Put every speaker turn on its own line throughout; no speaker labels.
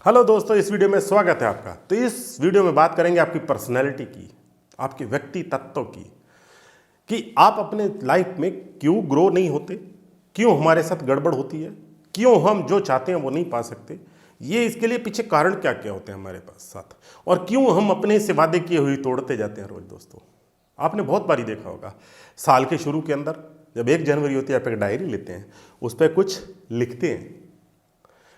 Hello दोस्तों, इस video में स्वागत है आपका। तो इस वीडियो में बात करेंगे आपकी पर्सनैलिटी की, आपके व्यक्ति तत्व की, कि आप अपने लाइफ में क्यों ग्रो नहीं होते, क्यों हमारे साथ गड़बड़ होती है, क्यों हम जो चाहते हैं वो नहीं पा सकते, ये इसके लिए पीछे कारण क्या क्या होते हैं हमारे पास साथ, और क्यों हम अपने से वादे किए हुए तोड़ते जाते हैं रोज। दोस्तों, आपने बहुत बारी देखा होगा, साल के शुरू के अंदर जब 1 जनवरी होती है, आप एक डायरी लेते हैं, उस पर कुछ लिखते हैं।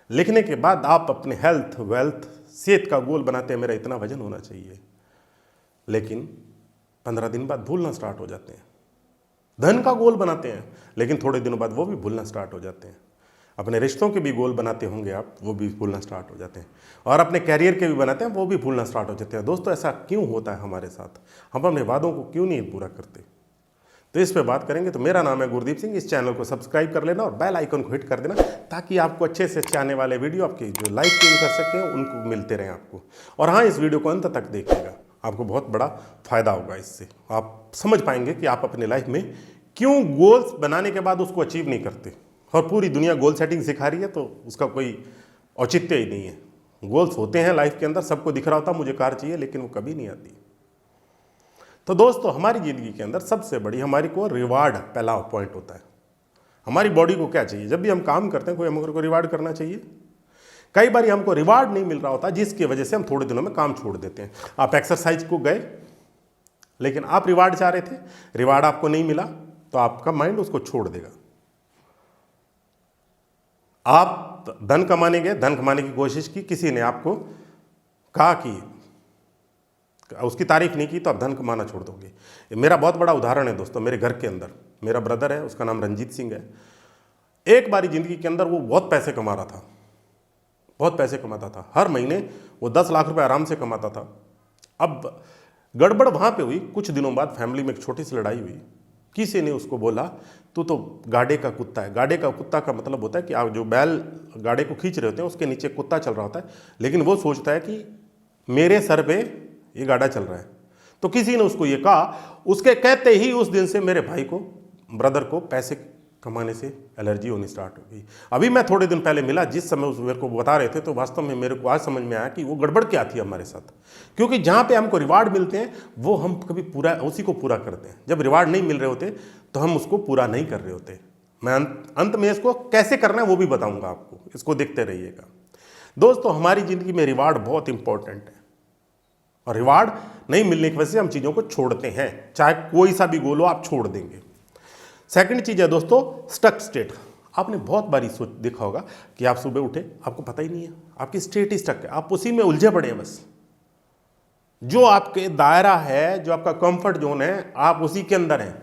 लिखने के बाद आप अपने हेल्थ, वेल्थ, सेहत का गोल बनाते हैं, मेरा इतना वजन होना चाहिए। लेकिन 15 दिन बाद भूलना स्टार्ट हो जाते हैं। धन का गोल बनाते हैं, लेकिन थोड़े दिनों बाद वो भी भूलना स्टार्ट हो जाते हैं। अपने रिश्तों के भी गोल बनाते होंगे आप, वो भी भूलना स्टार्ट हो जाते हैं। और अपने कैरियर के भी बनाते हैं, वो भी भूलना स्टार्ट हो जाते हैं। दोस्तों, ऐसा क्यों होता है हमारे साथ? हम अपने वादों को क्यों नहीं पूरा करते? तो इस पे बात करेंगे। तो मेरा नाम है गुरदीप सिंह। इस चैनल को सब्सक्राइब कर लेना और बेल आइकन को हिट कर देना, ताकि आपको अच्छे से अच्छे आने वाले वीडियो आपके जो लाइक क्यों कर सकते हैं उनको मिलते रहें आपको। और हाँ, इस वीडियो को अंत तक देखिएगा, आपको बहुत बड़ा फायदा होगा। इससे आप समझ पाएंगे कि आप अपने लाइफ में क्यों गोल्स बनाने के बाद उसको अचीव नहीं करते। और पूरी दुनिया गोल सेटिंग सिखा रही है, तो उसका कोई औचित्य ही नहीं है। गोल्स होते हैं लाइफ के अंदर, सबको दिख रहा होता मुझे कार चाहिए, लेकिन वो कभी नहीं आती। तो दोस्तों, हमारी ज़िंदगी के अंदर सबसे बड़ी हमारी को रिवार्ड पहला पॉइंट होता है। हमारी बॉडी को क्या चाहिए? जब भी हम काम करते हैं, कोई हमको रिवार्ड करना चाहिए। कई बार हमको रिवार्ड नहीं मिल रहा होता, जिसकी वजह से हम थोड़े दिनों में काम छोड़ देते हैं। आप एक्सरसाइज को गए, लेकिन आप रिवार्ड चाह रहे थे, रिवार्ड आपको नहीं मिला, तो आपका माइंड उसको छोड़ देगा। आप धन कमाने गए, धन कमाने की कोशिश की, किसी ने आपको कहा कि उसकी तारीफ नहीं की, तो आप धन कमाना छोड़ दोगे। मेरा बहुत बड़ा उदाहरण है दोस्तों। मेरे घर के अंदर मेरा ब्रदर है, उसका नाम रंजीत सिंह है। एक बारी जिंदगी के अंदर वो बहुत पैसे कमा रहा था, बहुत पैसे कमाता था। हर महीने वो 10 लाख रुपए आराम से कमाता था। अब गड़बड़ वहाँ पे हुई। कुछ दिनों बाद फैमिली में एक छोटी सी लड़ाई हुई। किसी ने उसको बोला, तू तो गाड़े का कुत्ता है। गाड़े का कुत्ता का मतलब होता है कि आप जो बैल गाड़े को खींच रहे होते हैं, उसके नीचे कुत्ता चल रहा होता है, लेकिन वो सोचता है कि मेरे सर पे ये गाड़ा चल रहा है। तो किसी ने उसको ये कहा। उसके कहते ही उस दिन से मेरे भाई को, ब्रदर को, पैसे कमाने से एलर्जी होनी स्टार्ट हो गई। अभी मैं थोड़े दिन पहले मिला, जिस समय उस मेरे को बता रहे थे, तो वास्तव में मेरे को आज समझ में आया कि वो गड़बड़ क्या थी हमारे साथ। क्योंकि जहाँ पे हमको रिवार्ड मिलते हैं, वो हम कभी पूरा उसी को पूरा करते हैं। जब रिवार्ड नहीं मिल रहे होते, तो हम उसको पूरा नहीं कर रहे होते। मैं अंत में इसको कैसे करना है वो भी बताऊंगा आपको, इसको देखते रहिएगा। दोस्तों, हमारी ज़िंदगी में रिवार्ड बहुत इंपॉर्टेंट है, और रिवार्ड नहीं मिलने की वजह से हम चीज़ों को छोड़ते हैं। चाहे कोई सा भी गोल हो, आप छोड़ देंगे। सेकंड चीज़ है दोस्तों, स्टक स्टेट। आपने बहुत बारी सोच देखा होगा कि आप सुबह उठे, आपको पता ही नहीं है, आपकी स्टेट ही स्टक है, आप उसी में उलझे पड़े हैं। बस जो आपके दायरा है, जो आपका कंफर्ट जोन है, आप उसी के अंदर हैं।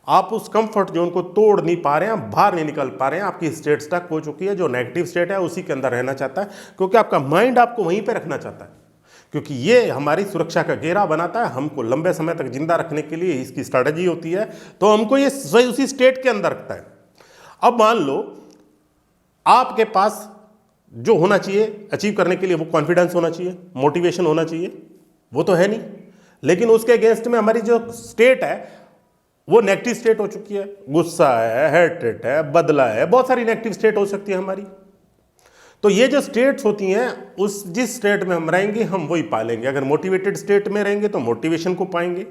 आप उस कंफर्ट जोन को तोड़ नहीं पा रहे हैं, आप बाहर नहीं निकल पा रहे हैं। आपकी स्टेट स्टक हो चुकी है। जो नेगेटिव स्टेट है, उसी के अंदर रहना चाहता है, क्योंकि आपका माइंड आपको वहीं पर रखना चाहता है। क्योंकि ये हमारी सुरक्षा का घेरा बनाता है, हमको लंबे समय तक जिंदा रखने के लिए इसकी स्ट्रैटेजी होती है। तो हमको ये उसी स्टेट के अंदर रखता है। अब मान लो आपके पास जो होना चाहिए अचीव करने के लिए, वो कॉन्फिडेंस होना चाहिए, मोटिवेशन होना चाहिए, वो तो है नहीं। लेकिन उसके अगेंस्ट में हमारी जो स्टेट है, वो नेगेटिव स्टेट हो चुकी है। गुस्सा है, हेट्रेट है, बदला है, बहुत सारी नेगेटिव स्टेट हो सकती है हमारी। तो ये जो स्टेट्स होती हैं, उस जिस स्टेट में हम रहेंगे, हम वही पालेंगे। अगर मोटिवेटेड स्टेट में रहेंगे तो मोटिवेशन को पाएंगे।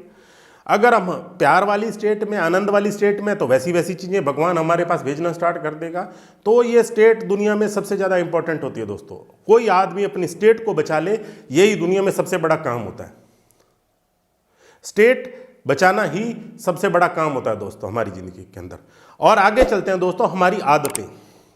अगर हम प्यार वाली स्टेट में, आनंद वाली स्टेट में, तो वैसी वैसी चीज़ें भगवान हमारे पास भेजना स्टार्ट कर देगा। तो ये स्टेट दुनिया में सबसे ज़्यादा इंपॉर्टेंट होती है दोस्तों। कोई आदमी अपनी स्टेट को बचा ले, यही दुनिया में सबसे बड़ा काम होता है। स्टेट बचाना ही सबसे बड़ा काम होता है दोस्तों हमारी ज़िंदगी के अंदर। और आगे चलते हैं दोस्तों, हमारी आदतें,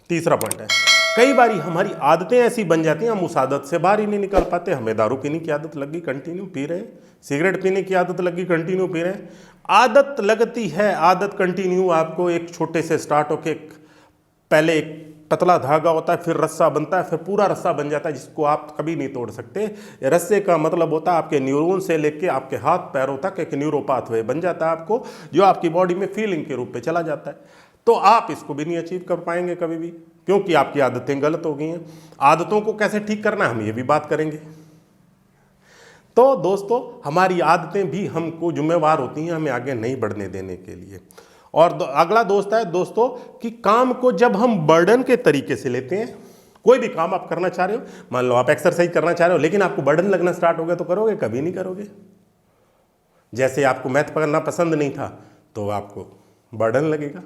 तीसरा पॉइंट है। कई बारी हमारी आदतें ऐसी बन जाती हैं, हम उस आदत से बाहर ही नहीं निकल पाते। हमें दारू पीने की आदत लगी, कंटिन्यू पी रहे हैं। सिगरेट पीने की आदत लगी, कंटिन्यू पी रहे हैं। आदत लगती है, आदत कंटिन्यू आपको एक छोटे से स्टार्ट होके, पहले एक पतला धागा होता है, फिर रस्सा बनता है, फिर पूरा रस्सा बन जाता है, जिसको आप कभी नहीं तोड़ सकते। रस्से का मतलब होता है आपके न्यूरॉन से लेके आपके हाथ पैरों तक एक न्यूरोपाथवे बन जाता है आपको, जो आपकी बॉडी में फीलिंग के रूप में चला जाता है। तो आप इसको भी नहीं अचीव कर पाएंगे कभी भी, क्योंकि आपकी आदतें गलत हो गई हैं। आदतों को कैसे ठीक करना है, हम ये भी बात करेंगे। तो दोस्तों, हमारी आदतें भी हमको जिम्मेवार होती हैं हमें आगे नहीं बढ़ने देने के लिए। और अगला दोस्त है दोस्तों कि काम को जब हम बर्डन के तरीके से लेते हैं, कोई भी काम आप करना चाह रहे हो, मान लो आप एक्सरसाइज करना चाह रहे हो, लेकिन आपको बर्डन लगना स्टार्ट हो गया तो करोगे? कभी नहीं करोगे। जैसे आपको मैथ पढ़ना पसंद नहीं था तो आपको बर्डन लगेगा,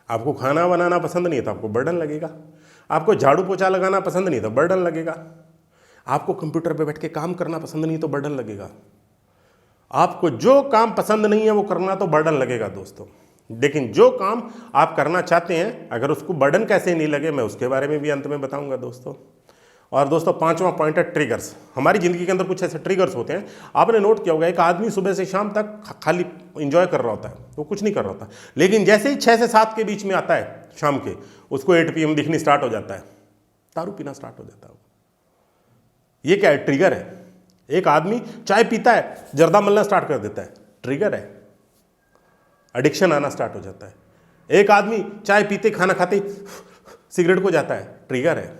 आपको खाना बनाना पसंद नहीं था आपको बर्डन लगेगा, आपको झाड़ू पोछा लगाना पसंद नहीं तो बर्डन लगेगा, आपको कंप्यूटर पे बैठ के काम करना पसंद नहीं तो बर्डन लगेगा। आपको जो काम पसंद नहीं है वो करना तो बर्डन लगेगा दोस्तों। लेकिन जो काम आप करना चाहते हैं, अगर उसको बर्डन कैसे नहीं लगे, मैं उसके बारे में भी अंत में बताऊंगा दोस्तों। और दोस्तों 5वां पॉइंट है ट्रिगर्स। हमारी ज़िंदगी के अंदर कुछ ऐसे ट्रिगर्स होते हैं, आपने नोट किया होगा, एक आदमी सुबह से शाम तक खाली इंजॉय कर रहा होता है, वो कुछ नहीं कर रहा होता, लेकिन जैसे ही 6 से 7 के बीच में आता है शाम के, उसको 8 PM दिखनी स्टार्ट हो जाता है, दारू पीना स्टार्ट हो जाता है। ये क्या है? ट्रिगर है। एक आदमी चाय पीता है, जर्दा मलना स्टार्ट कर देता है, ट्रिगर है, एडिक्शन आना स्टार्ट हो जाता है। एक आदमी चाय पीते खाना खाते सिगरेट को जाता है, ट्रिगर है।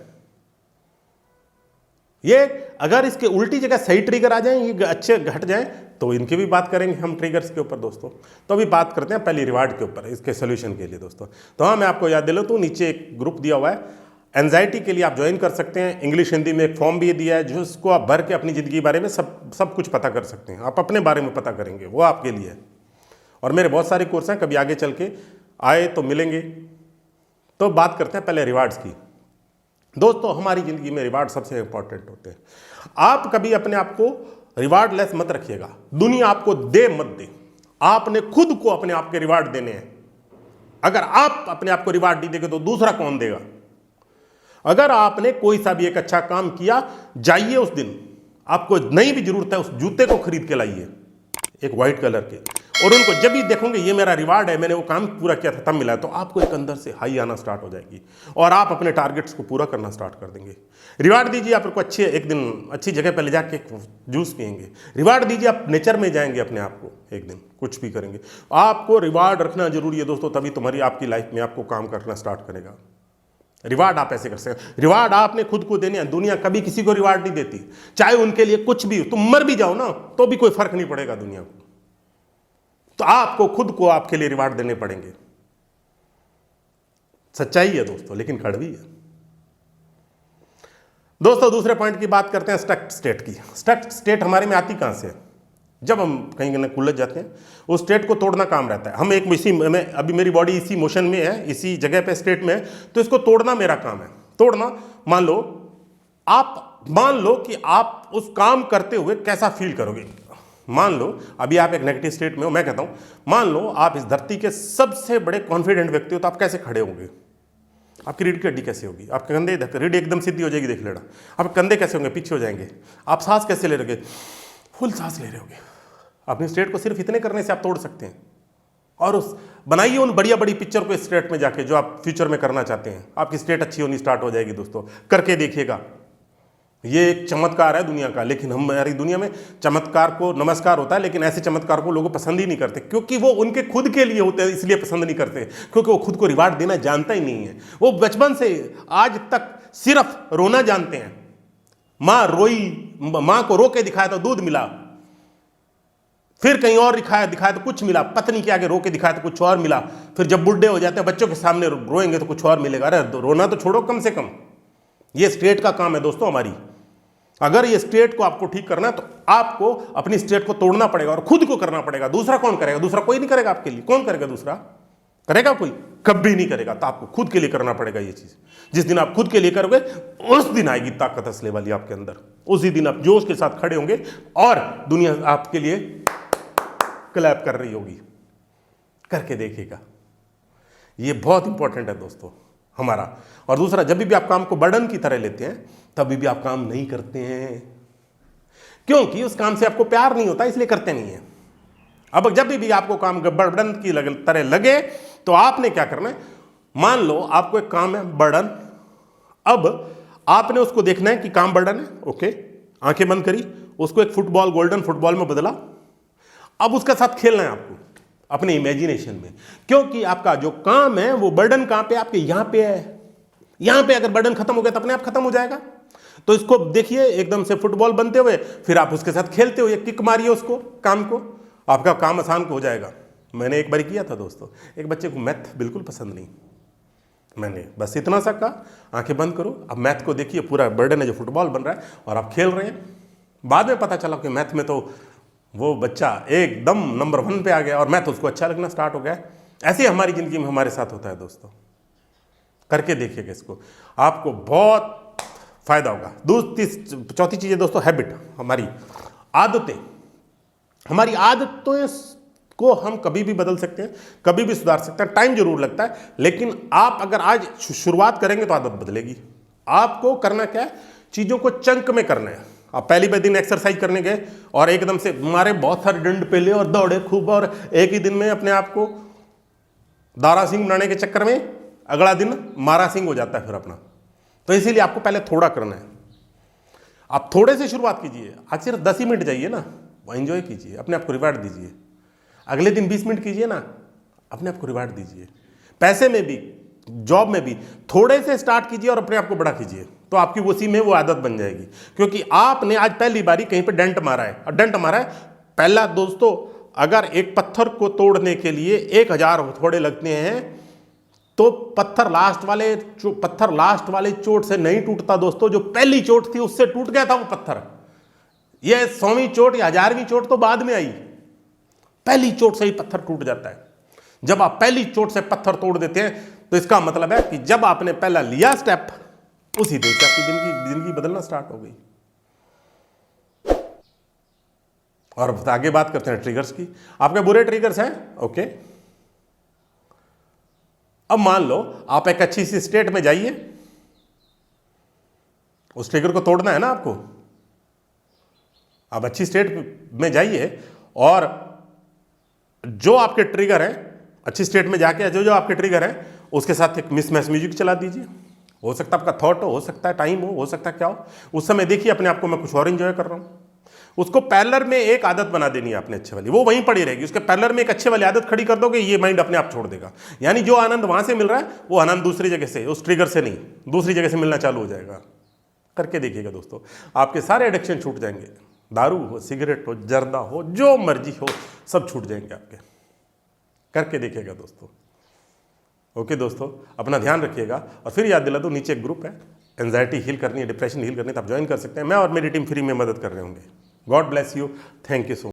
ये अगर इसके उल्टी जगह सही ट्रिगर आ जाए, ये अच्छे घट जाए, तो इनकी भी बात करेंगे हम ट्रिगर्स के ऊपर दोस्तों। तो अभी बात करते हैं पहले रिवार्ड के ऊपर, इसके सोल्यूशन के लिए दोस्तों। तो हाँ, मैं आपको याद दिला दूं, नीचे एक ग्रुप दिया हुआ है एंजाइटी के लिए, आप ज्वाइन कर सकते हैं। इंग्लिश हिंदी में एक फॉर्म भी दिया है, जिसको आप भर के अपनी ज़िंदगी के बारे में सब कुछ पता कर सकते हैं। आप अपने बारे में पता करेंगे, वो आपके लिए है। और मेरे बहुत सारे कोर्स हैं, कभी आगे चल के आए तो मिलेंगे। तो बात करते हैं पहले रिवार्ड्स की। दोस्तों हमारी ज़िंदगी में रिवार्ड सबसे इंपॉर्टेंट होते हैं। आप कभी अपने आप को रिवार्ड लेस मत रखिएगा। दुनिया आपको दे मत दे, आपने खुद को अपने आप के रिवार्ड देने हैं। अगर आप अपने आप को रिवार्ड नहीं देंगे तो दूसरा कौन देगा? अगर आपने कोई सा भी एक अच्छा काम किया, जाइए उस दिन, आपको नहीं भी जरूरत है, उस जूते को खरीद के लाइए एक वाइट कलर के, और उनको जब भी देखोगे ये मेरा रिवार्ड है, मैंने वो काम पूरा किया था तब मिला है, तो आपको एक अंदर से हाई आना स्टार्ट हो जाएगी और आप अपने टारगेट्स को पूरा करना स्टार्ट कर देंगे। रिवार्ड दीजिए आपको, एक दिन अच्छी जगह पर ले जाके जूस पियेंगे। रिवार्ड दीजिए, आप नेचर में जाएंगे, अपने आप को एक दिन कुछ भी करेंगे। आपको रिवार्ड रखना जरूरी है दोस्तों, तभी तुम्हारी आपकी लाइफ में आपको काम करना स्टार्ट करेगा। रिवार्ड आप ऐसे कर सकते, रिवार्ड आपने खुद को देने हैं। दुनिया कभी किसी को रिवार्ड नहीं देती, चाहे उनके लिए कुछ भी, तुम मर भी जाओ ना तो भी कोई फर्क नहीं पड़ेगा दुनिया को। तो आपको खुद को आपके लिए रिवार्ड देने पड़ेंगे। सच्चाई है दोस्तों, लेकिन कड़वी है दोस्तों। दूसरे पॉइंट की बात करते हैं स्टक स्टेट की। स्टक स्टेट हमारे में आती कहां से? जब हम कहीं ना उलझ जाते हैं, उस स्टेट को तोड़ना काम रहता है। हम एक इसी में, अभी मेरी बॉडी इसी मोशन में है, इसी जगह पे स्टेट में है, तो इसको तोड़ना मेरा काम है। तोड़ना, मान लो कि आप उस काम करते हुए कैसा फील करोगे। मान लो अभी आप एक नेगेटिव स्टेट में हो, मैं कहता हूं मान लो आप इस धरती के सबसे बड़े कॉन्फिडेंट व्यक्ति हो, तो आप कैसे खड़े होंगे? आपकी रीढ़ की हड्डी कैसे होगी? आपके कंधे, रीढ़ एकदम सीधी हो जाएगी, देख लेना। आपके कंधे कैसे होंगे? पीछे हो जाएंगे। आप सांस कैसे ले रहे? फुल सांस ले रहे होगे। अपनी स्टेट को सिर्फ इतने करने से आप तोड़ सकते हैं। और उस बनाइए उन बढ़िया बड़ी पिक्चर को स्टेट में जाके, जो आप फ्यूचर में करना चाहते हैं। आपकी स्टेट अच्छी होनी स्टार्ट हो जाएगी दोस्तों, करके देखिएगा। ये एक चमत्कार है दुनिया का, लेकिन हमारी दुनिया में चमत्कार को नमस्कार होता है, लेकिन ऐसे चमत्कार को लोग पसंद ही नहीं करते, क्योंकि वो उनके खुद के लिए होते हैं, इसलिए पसंद नहीं करते, क्योंकि वो खुद को रिवार्ड देना जानता ही नहीं है। वो बचपन से आज तक सिर्फ रोना जानते हैं। माँ रोई, माँ को रो के दिखाया तो दूध मिला, फिर कहीं और दिखाया तो कुछ मिला, पत्नी के आगे रो के दिखाया तो कुछ और मिला, फिर जब बुढ़े हो जाते हैं बच्चों के सामने रोएंगे तो कुछ और मिलेगा। अरे रोना तो छोड़ो कम से कम। ये स्टेट का काम है दोस्तों हमारी। अगर ये स्टेट को आपको ठीक करना है तो आपको अपनी स्टेट को तोड़ना पड़ेगा और खुद को करना पड़ेगा। दूसरा कौन करेगा? दूसरा कोई नहीं करेगा आपके लिए। कौन करेगा? दूसरा करेगा कोई? कभी नहीं करेगा। तो आपको खुद के लिए करना पड़ेगा ये चीज। जिस दिन आप खुद के लिए करोगे, उस दिन आएगी ताकत असली वाली आपके अंदर। उसी दिन आप जोश के साथ खड़े होंगे और दुनिया आपके लिए क्लैप कर रही होगी। करके देखिएगा, ये बहुत इंपॉर्टेंट है दोस्तों हमारा। और दूसरा, जब भी आप काम को बर्डन की तरह लेते हैं, तभी भी आप काम नहीं करते हैं, क्योंकि उस काम से आपको प्यार नहीं होता, इसलिए करते नहीं है। अब जब भी आपको काम बर्डन की तरह लगे, तो आपने क्या करना है? मान लो आपको एक काम है बर्डन, अब आपने उसको देखना है कि काम बर्डन है। ओके, आंखें बंद करी, उसको एक फुटबॉल, गोल्डन फुटबॉल में बदला। अब उसके साथ खेलना है आपको अपने इमेजिनेशन में, क्योंकि आपका जो काम है वो बर्डन कहां पे? आपके यहां पे है। यहां पे अगर बर्डन खत्म हो गया तो अपने आप खत्म हो जाएगा। तो इसको देखिए एकदम से फुटबॉल बनते हुए, फिर आप उसके साथ खेलते हुए किक मारिए उसको, काम को, आपका काम आसान हो जाएगा। मैंने एक बार किया था दोस्तों, एक बच्चे को मैथ बिल्कुल पसंद नहीं, मैंने बस इतना सा कहा, आंखें बंद करो, अब मैथ को देखिए, पूरा बर्डन है जो फुटबॉल बन रहा है और आप खेल रहे हैं। बाद में पता चला कि मैथ में तो वो बच्चा एकदम नंबर 1 पे आ गया और मैथ उसको अच्छा लगना स्टार्ट हो गया। ऐसे हमारी ज़िंदगी में हमारे साथ होता है दोस्तों। करके देखिएगा इसको, आपको बहुत फायदा होगा। चौथी चीज़ है दोस्तों हैबिट, हमारी आदतें। हमारी आदतों को हम कभी भी बदल सकते हैं, कभी भी सुधार सकते हैं, टाइम जरूर लगता है, लेकिन आप अगर आज शुरुआत करेंगे तो आदत बदलेगी। आपको करना क्या है, चीज़ों को चंक में करना है। आप पहली दिन एक्सरसाइज करने गए और एकदम से मारे बहुत सारे डंड पेले और दौड़े खूब, और एक ही दिन में अपने आप को दारा सिंह बनाने के चक्कर में अगला दिन मारा सिंह हो जाता है फिर अपना। तो इसीलिए आपको पहले थोड़ा करना है। आप थोड़े से शुरुआत कीजिए, आज सिर्फ 10 ही मिनट जाइए ना, वो एंजॉय कीजिए, अपने आप को रिवार्ड दीजिए। अगले दिन 20 मिनट कीजिए ना, अपने आप को रिवार्ड दीजिए। पैसे में भी, जॉब में भी थोड़े से स्टार्ट कीजिए और अपने आप को बड़ा कीजिए, तो आपकी उसी में वो आदत बन जाएगी। क्योंकि आपने आज पहली बारी कहीं पे डेंट मारा है, और डेंट मारा है पहला दोस्तों, अगर एक पत्थर को तोड़ने के लिए 1000 हथौड़े लगते हैं तो पत्थर लास्ट वाले चोट से नहीं टूटता दोस्तों, जो पहली चोट थी उससे टूट गया था वो पत्थर। ये 100वीं चोट या 1000वीं चोट तो बाद में आई, पहली चोट से ही पत्थर टूट जाता है। जब आप पहली चोट से पत्थर तोड़ देते हैं तो इसका मतलब है कि जब आपने पहला लिया स्टेप, उसी दिन से आपकी जिंदगी बदलना स्टार्ट हो गई। और आगे बात करते हैं ट्रिगर्स की। आपके बुरे ट्रिगर्स हैं, ओके। अब मान लो आप एक अच्छी सी स्टेट में जाइए, उस ट्रिगर को तोड़ना है ना आपको। आप अच्छी स्टेट में जाइए और जो आपके ट्रिगर हैं, अच्छी स्टेट में जाके जो आपके ट्रिगर हैं उसके साथ एक मिसमैच म्यूजिक चला दीजिए। हो सकता है आपका थॉट हो सकता है टाइम हो सकता है क्या हो, उस समय देखिए अपने आप को मैं कुछ और एंजॉय कर रहा हूँ। उसको पैरेलल में एक आदत बना देनी है आपने अच्छे वाली, वो वहीं पड़ी रहेगी। उसके पैरेलल में एक अच्छे वाली आदत खड़ी कर दोगे, ये माइंड अपने आप छोड़ देगा। यानी जो आनंद वहां से मिल रहा है वो आनंद दूसरी जगह से, उस ट्रिगर से नहीं, दूसरी जगह से मिलना चालू हो जाएगा। करके देखिएगा दोस्तों, आपके सारे एडिक्शन छूट जाएंगे। दारू हो, सिगरेट हो, जर्दा हो, जो मर्जी हो, सब छूट जाएंगे आपके। करके देखिएगा दोस्तों। ओके दोस्तों, अपना ध्यान रखिएगा। और फिर याद दिला दूं, नीचे एक ग्रुप है, एंजाइटी हील करनी है, डिप्रेशन हील करनी है, तो आप ज्वाइन कर सकते हैं। मैं और मेरी टीम फ्री में मदद कर रहे होंगे। God bless you, thank you so much.